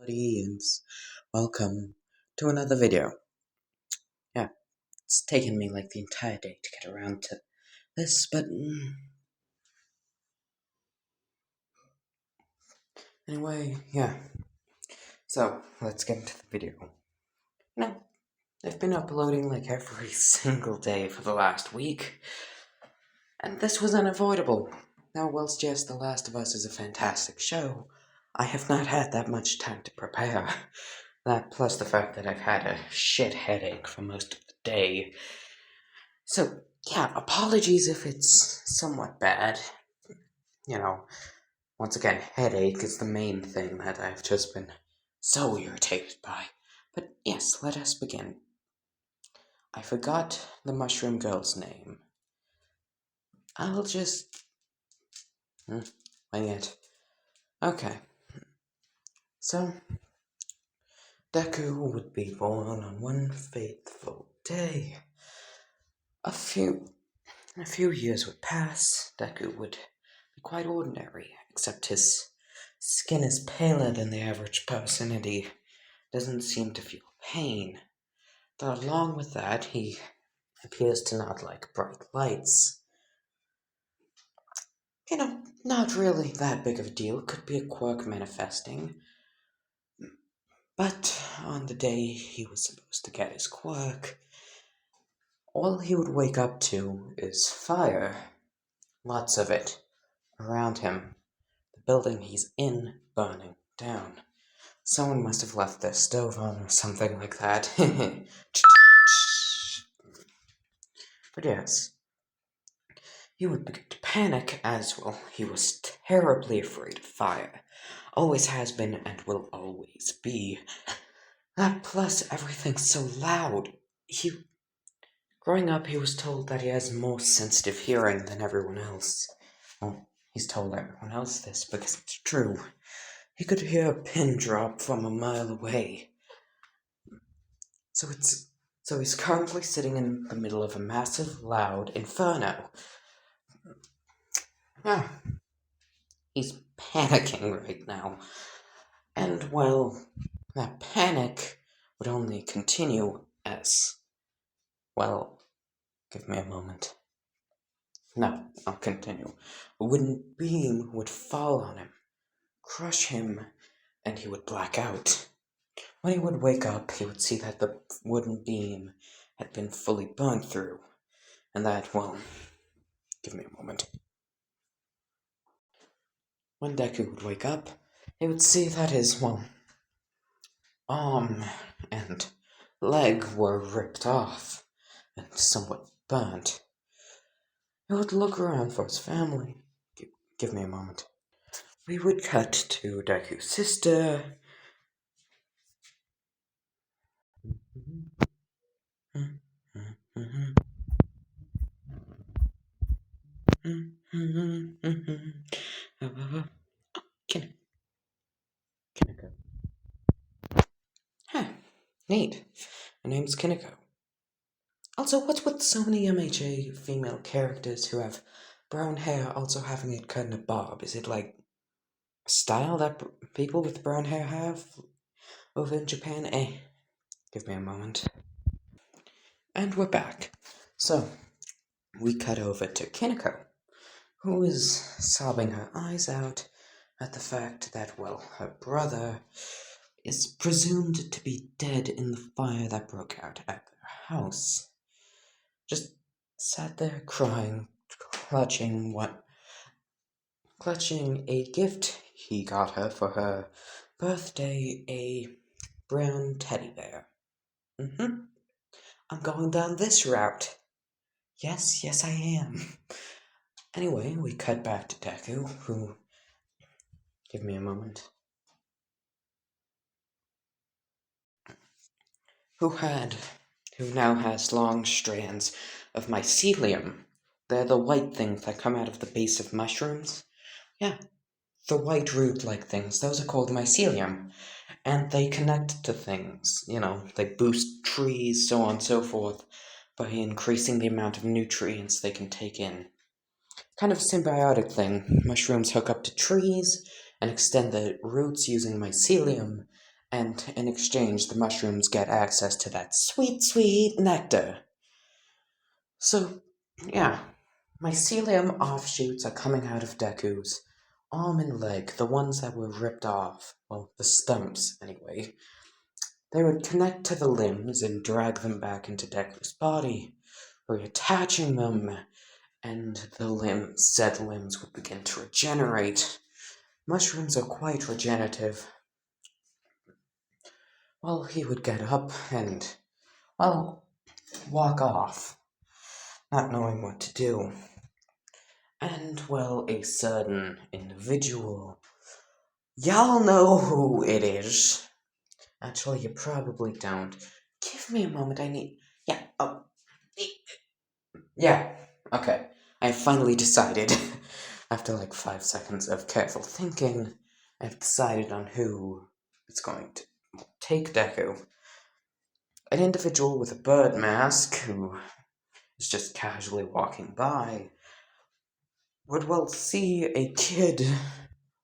Audience, welcome to another video. Yeah, it's taken me like the entire day to get around to this, but anyway, yeah. So, let's get into the video. Now, I've been uploading like every single day for the last week, and this was unavoidable. Now, whilst yes, The Last of Us is a fantastic show, I have not had that much time to prepare. That plus the fact that I've had a shit headache for most of the day. So, yeah, apologies if it's somewhat bad. Once again, headache is the main thing that I've just been so irritated by. But yes, let us begin. I forgot the mushroom girl's name. I'll just wing it. Okay. So, Deku would be born on one fateful day. A few years would pass. Deku would be quite ordinary, except his skin is paler than the average person and he doesn't seem to feel pain. Though along with that, he appears to not like bright lights. Not really that big of a deal. Could be a quirk manifesting. But on the day he was supposed to get his quirk, all he would wake up to is fire. Lots of it around him. The building he's in burning down. Someone must have left their stove on or something like that. But yes, he would begin to panic as well. He was terribly afraid of fire. Always has been and will always be. That plus everything's so loud. Growing up, he was told that he has more sensitive hearing than everyone else. Well, he's told everyone else this because it's true. He could hear a pin drop from a mile away. So he's currently sitting in the middle of a massive, loud inferno. He's panicking right now. And, well, that panic would only continue as... Well, give me a moment. No, I'll continue. A wooden beam would fall on him, crush him, and he would black out. When he would wake up, he would see that the wooden beam had been fully burned through, and that, well, give me a moment. When Deku would wake up, he would see that his, arm and leg were ripped off and somewhat burnt. He would look around for his family. Give me a moment. We would cut to Deku's sister. Kineko. Huh, neat. Her name's Kineko. Also, what's with so many MHA female characters who have brown hair also having it cut in a bob? Is it like a style that people with brown hair have over in Japan? Give me a moment. And we're back. So, we cut over to Kineko, who is sobbing her eyes out at the fact that, well, her brother is presumed to be dead in the fire that broke out at their house. Just sat there crying, clutching a gift he got her for her birthday, a brown teddy bear. I'm going down this route. Yes, I am. Anyway, we cut back to Deku, who... Give me a moment. Who now has long strands of mycelium. They're the white things that come out of the base of mushrooms. Yeah, the white root-like things. Those are called mycelium. And they connect to things. They boost trees, so on and so forth, by increasing the amount of nutrients they can take in. Kind of symbiotic thing. Mushrooms hook up to trees and extend their roots using mycelium, and in exchange, the mushrooms get access to that sweet, sweet nectar. So, yeah, mycelium offshoots are coming out of Deku's arm and leg, the ones that were ripped off. Well, the stumps, anyway. They would connect to the limbs and drag them back into Deku's body, reattaching them, and said limbs would begin to regenerate. Mushrooms are quite regenerative. Well, he would get up and, well, walk off, not knowing what to do. And, well, a certain individual. Y'all know who it is. Actually, you probably don't. Give me a moment, I need. Yeah, oh. Yeah, okay. I finally decided. After like 5 seconds of careful thinking, I've decided on who is going to take Deku. An individual with a bird mask who is just casually walking by would, well, see a kid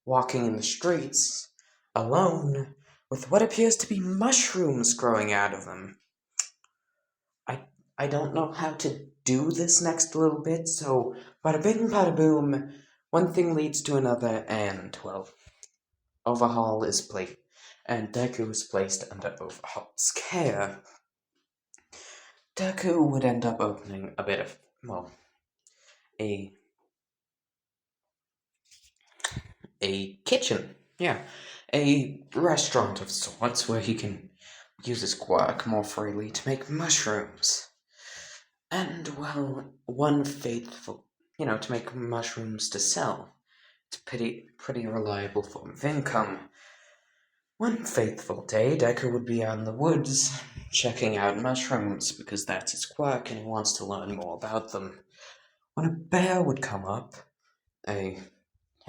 walking in the streets, alone, with what appears to be mushrooms growing out of them. I don't know how to do this next little bit, so bada bing, bada boom, one thing leads to another, and, well, Overhaul is placed, and Deku is placed under Overhaul's care. Deku would end up opening a bit of, well, a kitchen, yeah, a restaurant of sorts where he can use his quirk more freely to make mushrooms. And, well, to make mushrooms to sell. It's pretty reliable form of income. One faithful day, Deku would be out in the woods, checking out mushrooms, because that's his quirk and he wants to learn more about them. When a bear would come up, a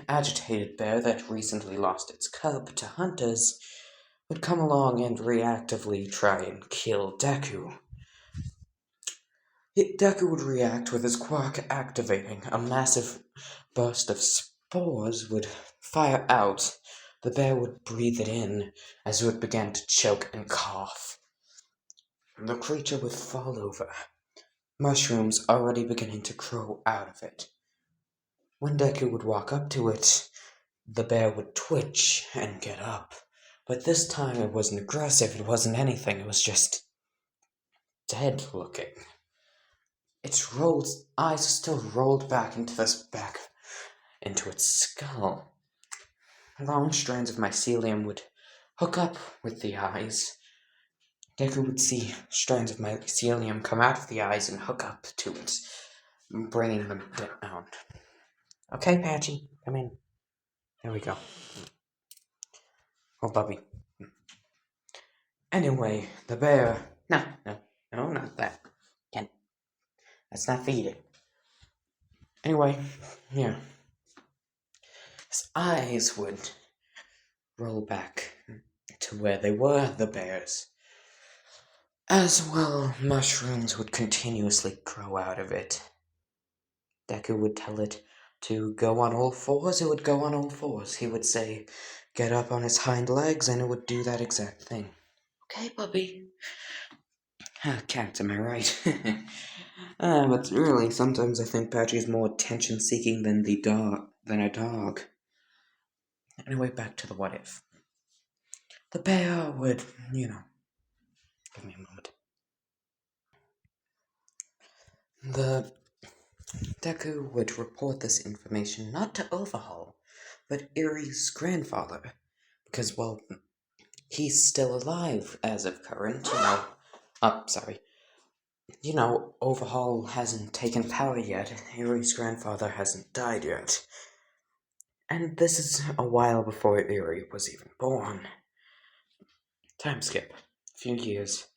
agitated bear that recently lost its cub to hunters, would come along and reactively try and kill Deku. Deku would react with his quirk activating. A massive burst of spores would fire out. The bear would breathe it in as it would begin to choke and cough. The creature would fall over, mushrooms already beginning to grow out of it. When Deku would walk up to it, the bear would twitch and get up. But this time it wasn't aggressive, it wasn't anything, it was just dead looking. Its eyes still rolled back into its skull. Long strands of mycelium would hook up with the eyes. Deku would see strands of mycelium come out of the eyes and hook up to it, bringing them down. Okay, Patchy, come in. There we go. Oh, Bubby. Anyway, the bear. No, not that. Can't. Let's not feed it. Anyway, yeah. His eyes would roll back to where they were, the bear's. As well, mushrooms would continuously grow out of it. Deku would tell it to go on all fours, it would go on all fours. He would say, get up on its hind legs, and it would do that exact thing. Okay, Bubby. Cat, am I right? But really, sometimes I think Patchy is more attention-seeking than a dog. Anyway, back to the what if. The bear would, give me a moment. The Deku would report this information not to Overhaul, but Erie's grandfather, because, well, he's still alive as of current, sorry. Overhaul hasn't taken power yet. Erie's grandfather hasn't died yet. And this is a while before Erie was even born. Time skip. A few years.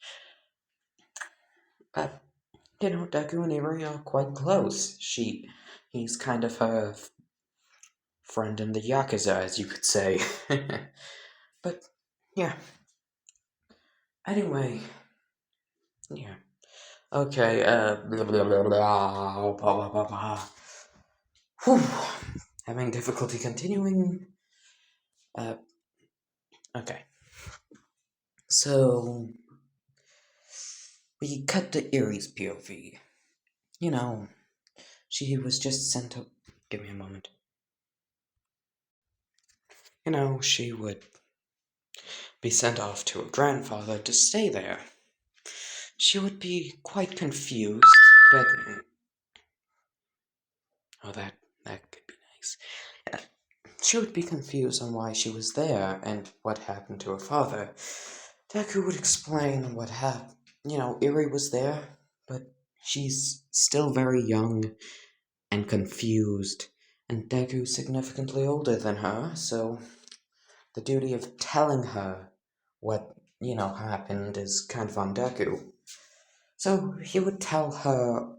But, Deku and Erie are quite close. He's kind of her friend in the Yakuza, as you could say. But, yeah. Anyway. Yeah. Okay, blah, blah, blah, blah, blah, blah, blah. Whew. Having difficulty continuing. Okay. So, we cut to Erie's POV. You know, she was just sent to. Give me a moment. She would be sent off to her grandfather to stay there. She would be quite confused, but. Oh, that could be nice. Yeah. She would be confused on why she was there and what happened to her father. Deku would explain what happened. Eri was there, but she's still very young and confused, and Deku's significantly older than her, so the duty of telling her what, happened is kind of on Deku. So he would tell her,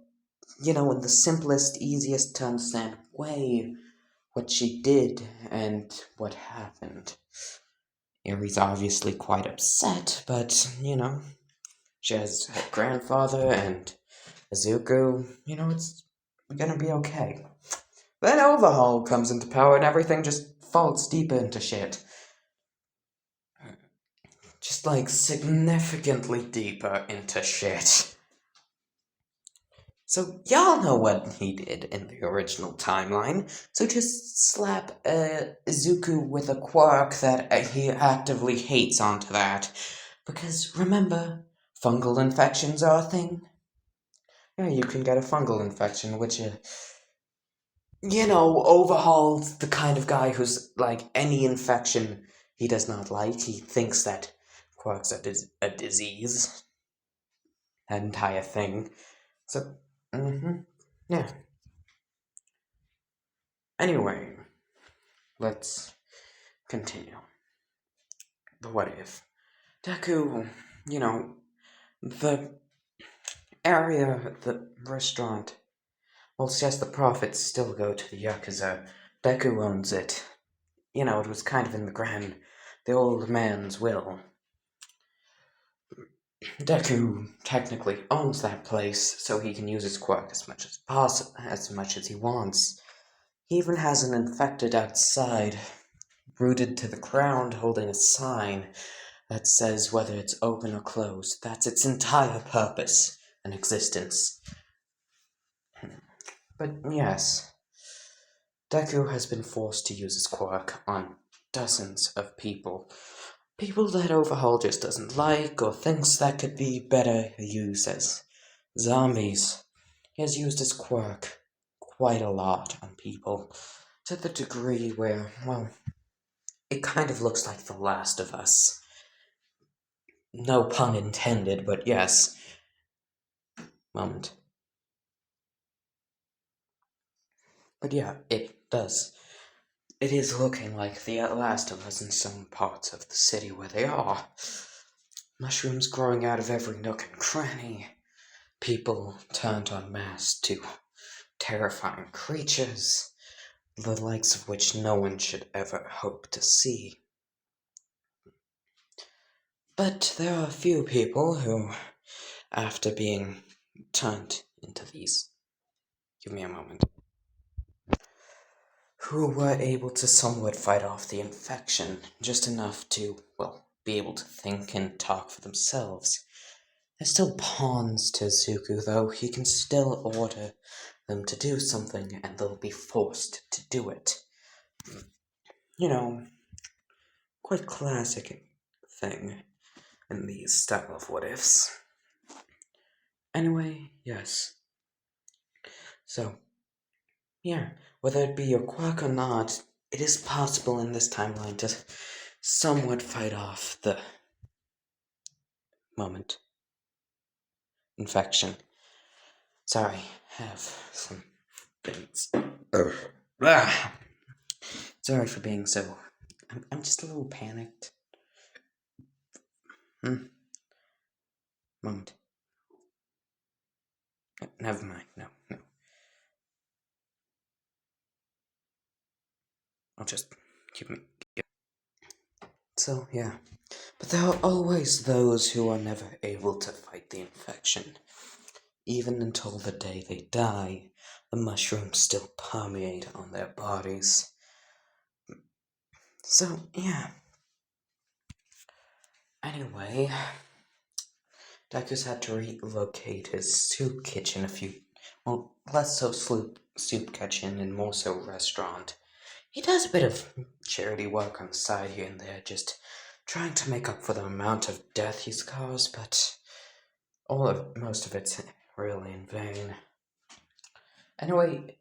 in the simplest, easiest to understand way, what she did and what happened. Eri's obviously quite upset, but, she has her grandfather and Izuku, it's gonna be okay. Then Overhaul comes into power and everything just falls deeper into shit. Just like significantly deeper into shit. So y'all know what he did in the original timeline, so just slap Izuku with a quirk that he actively hates onto that. Because remember, fungal infections are a thing. Yeah, you can get a fungal infection, which, Overhaul's the kind of guy who's like any infection he does not like. He thinks that quirks are a disease. That entire thing. So, yeah. Anyway, let's continue. The what if. Deku, the area, the restaurant, well, it's just the profits still go to the Yakuza. Deku owns it. It was kind of in the old man's will. Deku technically owns that place, so he can use his quirk as much as possible, as much as he wants. He even has an infected outside, rooted to the ground, holding a sign that says whether it's open or closed. That's its entire purpose and existence. But yes, Deku has been forced to use his quirk on dozens of people. People that Overhaul just doesn't like or thinks that could be better used as zombies. He has used his quirk quite a lot on people, to the degree where, well, it kind of looks like The Last of Us. No pun intended, but yes. Moment. But yeah, it does. It is looking like The Last of Us in some parts of the city where they are. Mushrooms growing out of every nook and cranny. People turned en masse to terrifying creatures, the likes of which no one should ever hope to see. But there are a few people who, after being turned into these, give me a moment, who were able to somewhat fight off the infection, just enough to, well, be able to think and talk for themselves. They're still pawns to Zuku, though. He can still order them to do something, and they'll be forced to do it. Quite classic thing in these style of what ifs. Anyway, yes. So, yeah, whether it be your quirk or not, it is possible in this timeline to somewhat fight off the moment infection. Sorry, have some things. Sorry for being so. I'm just a little panicked. Moment. Never mind. No. I'll just keep me. So, yeah. But there are always those who are never able to fight the infection. Even until the day they die, the mushrooms still permeate on their bodies. So, yeah. Anyway, Deku's had to relocate his soup kitchen less so soup kitchen and more so restaurant. He does a bit of charity work on the side here and there, just trying to make up for the amount of death he's caused, but most of it's really in vain. Anyway,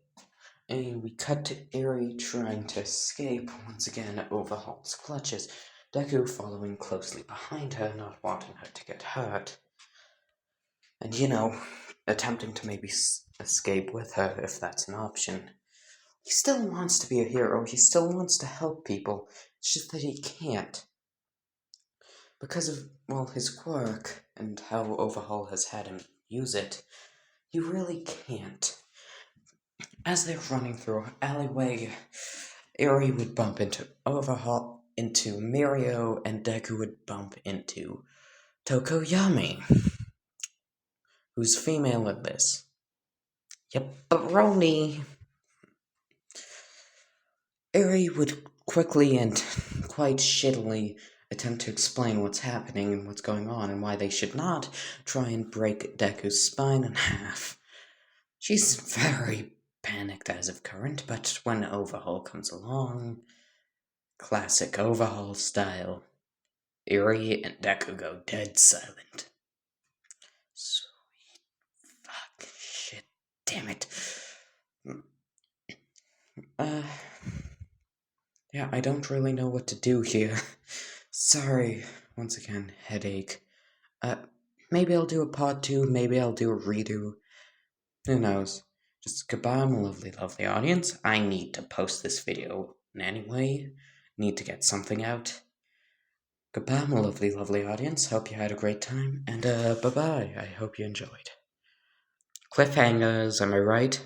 we cut to Eri trying to escape once again Overhaul's clutches, Deku following closely behind her, not wanting her to get hurt. And attempting to maybe escape with her if that's an option. He still wants to be a hero, he still wants to help people, it's just that he can't. Because of, his quirk and how Overhaul has had him use it, he really can't. As they're running through an alleyway, Eri would bump into Overhaul, into Mirio, and Deku would bump into Tokoyami, who's female in this. Yep, but Roni. Eri would quickly and quite shittily attempt to explain what's happening and what's going on and why they should not try and break Deku's spine in half. She's very panicked as of current, but when Overhaul comes along, classic Overhaul style, Eri and Deku go dead silent. Sweet fuck shit, damn it. Yeah, I don't really know what to do here. Sorry, once again, headache. Maybe I'll do a part 2, maybe I'll do a redo. Who knows? Just goodbye, my lovely, lovely audience. I need to post this video in any way. Need to get something out. Goodbye, my lovely, lovely audience. Hope you had a great time. And, bye-bye. I hope you enjoyed. Cliffhangers, am I right?